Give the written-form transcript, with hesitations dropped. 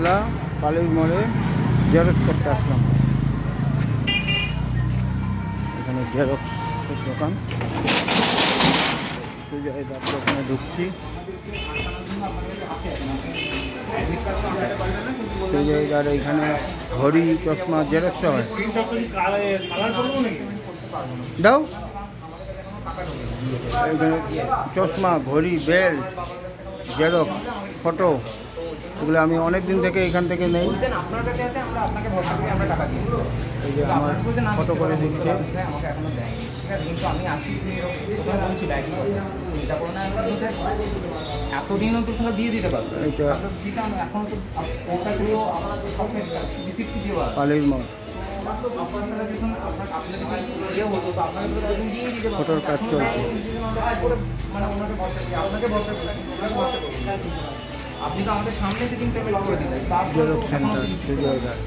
পালির মোড়ে জেরক্স করতে আসলাম। এখানে জেরক্সের দোকান, সুজয় দাস দোকানে ঢুকছি। সুজয় দার এখানে ঘড়ি, চশমা জেরক্স হয়। দাও এখানে চশমা, ঘড়ি, বেল্ট, জেরক্স, ফটো, এগুলো আমি অনেক দিন থেকে এখান থেকে নেই। এই যে আমার ফটো করে দিচ্ছে। এতদিনও তো দিয়ে দিতে পারবে। এইটা পালির মোড়, ফটোর কাজ চলছে। আপনি তো আমাদের সামনে সেটিং পেমেন্ট করে দিলেন। Xerox centre Sujoy Das.